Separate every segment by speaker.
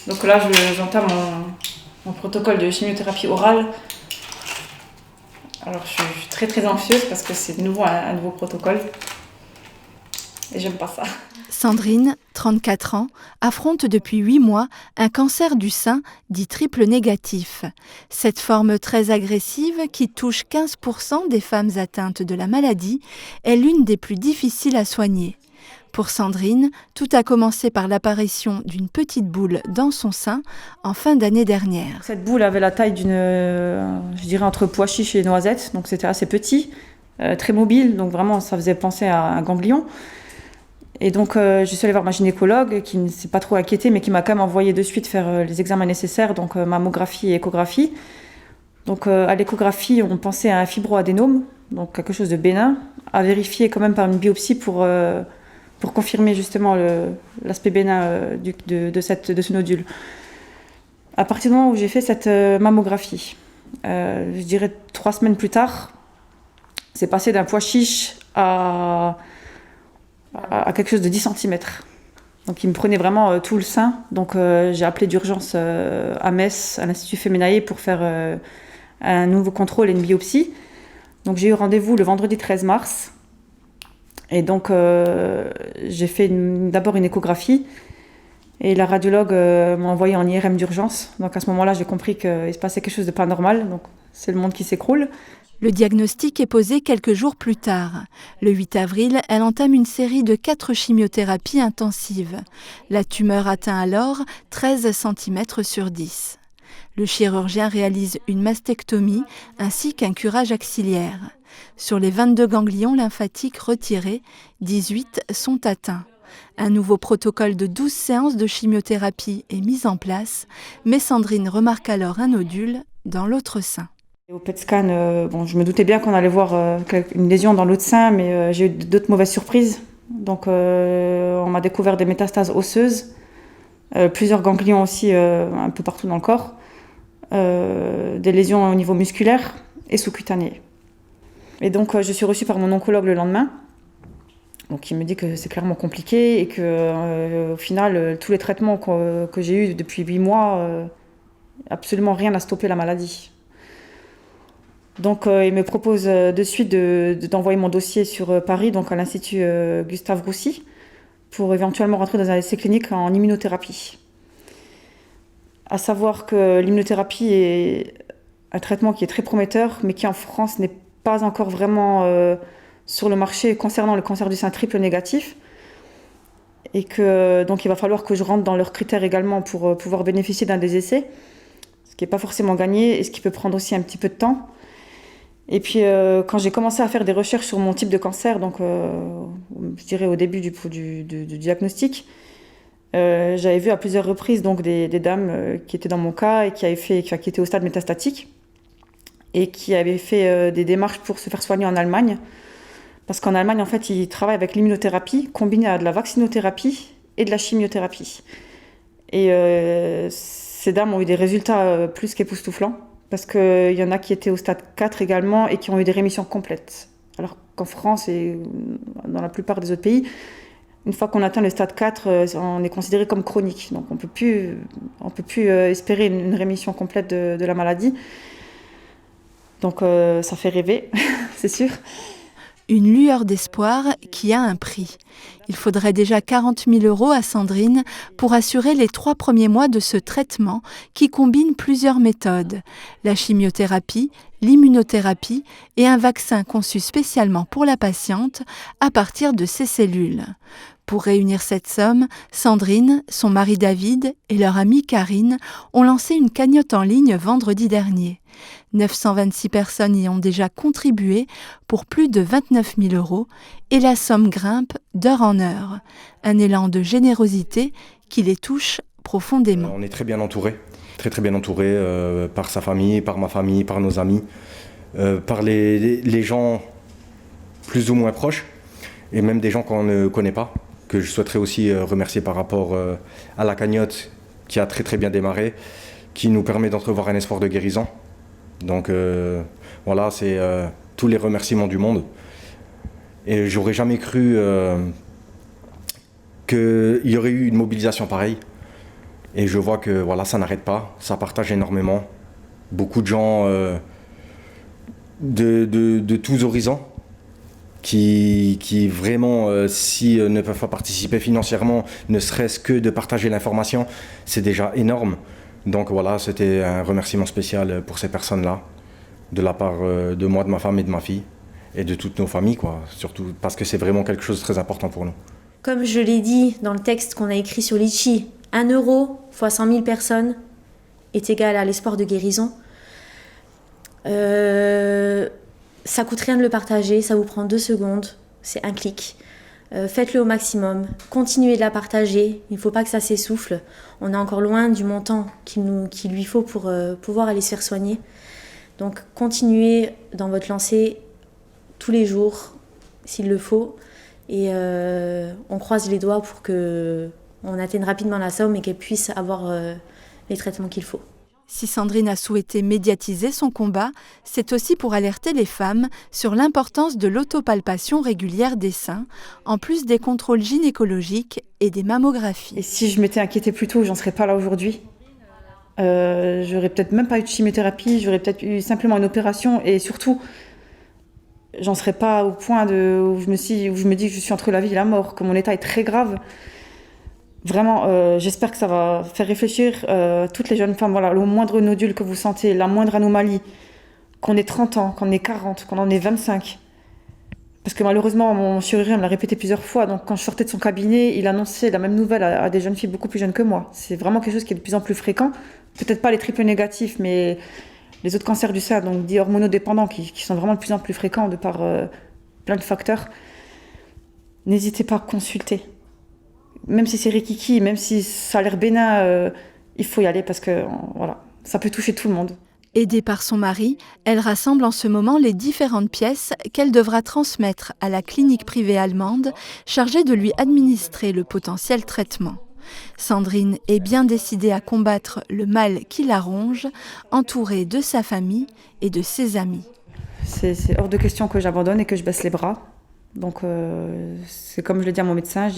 Speaker 1: Donc là, j'entame mon protocole de chimiothérapie orale. Alors je suis très très anxieuse parce que c'est de nouveau un nouveau protocole. Et j'aime pas ça.
Speaker 2: Sandrine, 34 ans, affronte depuis 8 mois un cancer du sein dit triple négatif. Cette forme très agressive, qui touche 15% des femmes atteintes de la maladie, est l'une des plus difficiles à soigner. Pour Sandrine, tout a commencé par l'apparition d'une petite boule dans son sein en fin d'année dernière.
Speaker 1: Cette boule avait la taille d'une, je dirais entre pois chiche et noisette, donc c'était assez petit, très mobile, donc vraiment ça faisait penser à un ganglion. Et donc je suis allée voir ma gynécologue qui ne s'est pas trop inquiétée, mais qui m'a quand même envoyé de suite faire les examens nécessaires, donc mammographie et échographie. Donc à l'échographie, on pensait à un fibroadénome, donc quelque chose de bénin, à vérifier quand même par une biopsie pour confirmer justement l'aspect bénin de ce nodule. À partir du moment où j'ai fait cette mammographie, je dirais 3 semaines plus tard, c'est passé d'un pois chiche à quelque chose de 10 cm. Donc il me prenait vraiment tout le sein. Donc j'ai appelé d'urgence à Metz, à l'Institut Femenae, pour faire un nouveau contrôle et une biopsie. Donc j'ai eu rendez-vous le vendredi 13 mars. Et donc j'ai fait d'abord une échographie. Et la radiologue m'a envoyé en IRM d'urgence. Donc à ce moment-là, j'ai compris qu'il se passait quelque chose de pas normal. Donc c'est le monde qui s'écroule.
Speaker 2: Le diagnostic est posé quelques jours plus tard. Le 8 avril, elle entame une série de 4 chimiothérapies intensives. La tumeur atteint alors 13 cm sur 10. Le chirurgien réalise une mastectomie ainsi qu'un curage axillaire. Sur les 22 ganglions lymphatiques retirés, 18 sont atteints. Un nouveau protocole de 12 séances de chimiothérapie est mis en place, mais Sandrine remarque alors un nodule dans l'autre sein.
Speaker 1: Au PET scan, je me doutais bien qu'on allait voir une lésion dans l'autre sein, mais j'ai eu d'autres mauvaises surprises. Donc on m'a découvert des métastases osseuses, plusieurs ganglions aussi un peu partout dans le corps, des lésions au niveau musculaire et sous-cutané. Et donc je suis reçue par mon oncologue le lendemain. Donc il me dit que c'est clairement compliqué et que au final, tous les traitements que j'ai eus depuis 8 mois, absolument rien n'a stoppé la maladie. Donc il me propose de suite d'envoyer mon dossier sur Paris, donc à l'Institut Gustave Roussy, pour éventuellement rentrer dans un essai clinique en immunothérapie. À savoir que l'immunothérapie est un traitement qui est très prometteur, mais qui en France n'est pas encore vraiment sur le marché concernant le cancer du sein triple négatif. Et que donc il va falloir que je rentre dans leurs critères également pour pouvoir bénéficier d'un des essais, ce qui n'est pas forcément gagné et ce qui peut prendre aussi un petit peu de temps. Et puis quand j'ai commencé à faire des recherches sur mon type de cancer, donc je dirais au début du diagnostic, j'avais vu à plusieurs reprises donc des dames qui étaient dans mon cas et qui étaient au stade métastatique et qui avaient fait des démarches pour se faire soigner en Allemagne. Parce qu'en Allemagne, en fait, ils travaillent avec l'immunothérapie combinée à de la vaccinothérapie et de la chimiothérapie. Et ces dames ont eu des résultats plus qu'époustouflants. Parce qu'il y en a qui étaient au stade 4 également et qui ont eu des rémissions complètes. Alors qu'en France et dans la plupart des autres pays, une fois qu'on atteint le stade 4, on est considéré comme chronique. Donc on peut plus espérer une rémission complète de la maladie. Donc ça fait rêver, c'est sûr.
Speaker 2: Une lueur d'espoir qui a un prix. Il faudrait déjà 40 000 € à Sandrine pour assurer les 3 premiers mois de ce traitement qui combine plusieurs méthodes. La chimiothérapie, l'immunothérapie et un vaccin conçu spécialement pour la patiente à partir de ses cellules. Pour réunir cette somme, Sandrine, son mari David et leur amie Karine ont lancé une cagnotte en ligne vendredi dernier. 926 personnes y ont déjà contribué pour plus de 29 000 € et la somme grimpe d'heure en heure. Un élan de générosité qui les touche profondément.
Speaker 3: On est très bien entourés, très bien entourés par sa famille, par ma famille, par nos amis, par les gens plus ou moins proches et même des gens qu'on ne connaît pas, que je souhaiterais aussi remercier par rapport à la cagnotte qui a très bien démarré, qui nous permet d'entrevoir un espoir de guérison. Donc voilà, c'est tous les remerciements du monde. Et j'aurais jamais cru qu'il y aurait eu une mobilisation pareille. Et je vois que voilà, ça n'arrête pas, ça partage énormément. Beaucoup de gens de tous horizons qui vraiment, si ne peuvent pas participer financièrement, ne serait-ce que de partager l'information, c'est déjà énorme. Donc voilà, c'était un remerciement spécial pour ces personnes-là, de la part de moi, de ma femme et de ma fille, et de toutes nos familles, quoi, surtout parce que c'est vraiment quelque chose de très important pour nous.
Speaker 4: Comme je l'ai dit dans le texte qu'on a écrit sur Litchi, 1 € fois 100 000 personnes est égal à l'espoir de guérison. Ça coûte rien de le partager, ça vous prend 2 secondes, c'est un clic. Faites-le au maximum, continuez de la partager, il ne faut pas que ça s'essouffle. On est encore loin du montant qu'il lui faut pour pouvoir aller se faire soigner. Donc continuez dans votre lancée tous les jours, s'il le faut, et on croise les doigts pour qu'on atteigne rapidement la somme et qu'elle puisse avoir les traitements qu'il faut.
Speaker 2: Si Sandrine a souhaité médiatiser son combat, c'est aussi pour alerter les femmes sur l'importance de l'autopalpation régulière des seins, en plus des contrôles gynécologiques et des mammographies.
Speaker 1: Et si je m'étais inquiétée plus tôt, j'en serais pas là aujourd'hui. J'aurais peut-être même pas eu de chimiothérapie, j'aurais peut-être eu simplement une opération et surtout, j'en serais pas au point où je me dis que je suis entre la vie et la mort, que mon état est très grave. Vraiment, j'espère que ça va faire réfléchir toutes les jeunes femmes. Voilà, le moindre nodule que vous sentez, la moindre anomalie, qu'on ait 30 ans, qu'on ait 40, qu'on en ait 25. Parce que malheureusement, mon chirurgien me l'a répété plusieurs fois. Donc quand je sortais de son cabinet, il annonçait la même nouvelle à des jeunes filles beaucoup plus jeunes que moi. C'est vraiment quelque chose qui est de plus en plus fréquent. Peut-être pas les triples négatifs, mais les autres cancers du sein, donc dits hormonodépendants, qui sont vraiment de plus en plus fréquents de par plein de facteurs. N'hésitez pas à consulter. Même si c'est rikiki, même si ça a l'air bénin, il faut y aller parce que voilà, ça peut toucher tout le monde.
Speaker 2: Aidée par son mari, elle rassemble en ce moment les différentes pièces qu'elle devra transmettre à la clinique privée allemande chargée de lui administrer le potentiel traitement. Sandrine est bien décidée à combattre le mal qui la ronge, entourée de sa famille et de ses amis.
Speaker 1: C'est hors de question que j'abandonne et que je baisse les bras. Donc c'est comme je l'ai dit à mon médecin,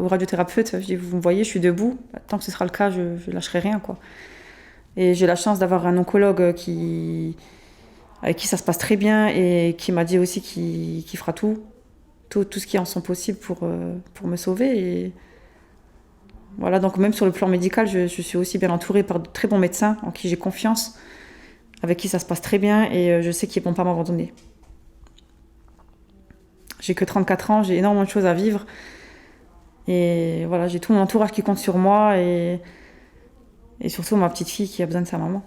Speaker 1: au radiothérapeute, vous me voyez, je suis debout. Tant que ce sera le cas, je ne lâcherai rien, quoi. Et j'ai la chance d'avoir un oncologue avec qui ça se passe très bien et qui m'a dit aussi qu'il fera tout ce qui est en son possible pour me sauver. Et voilà, donc même sur le plan médical, je suis aussi bien entourée par de très bons médecins en qui j'ai confiance, avec qui ça se passe très bien et je sais qu'ils ne vont pas m'abandonner. J'ai que 34 ans, j'ai énormément de choses à vivre. Et voilà, j'ai tout mon entourage qui compte sur moi et surtout ma petite fille qui a besoin de sa maman.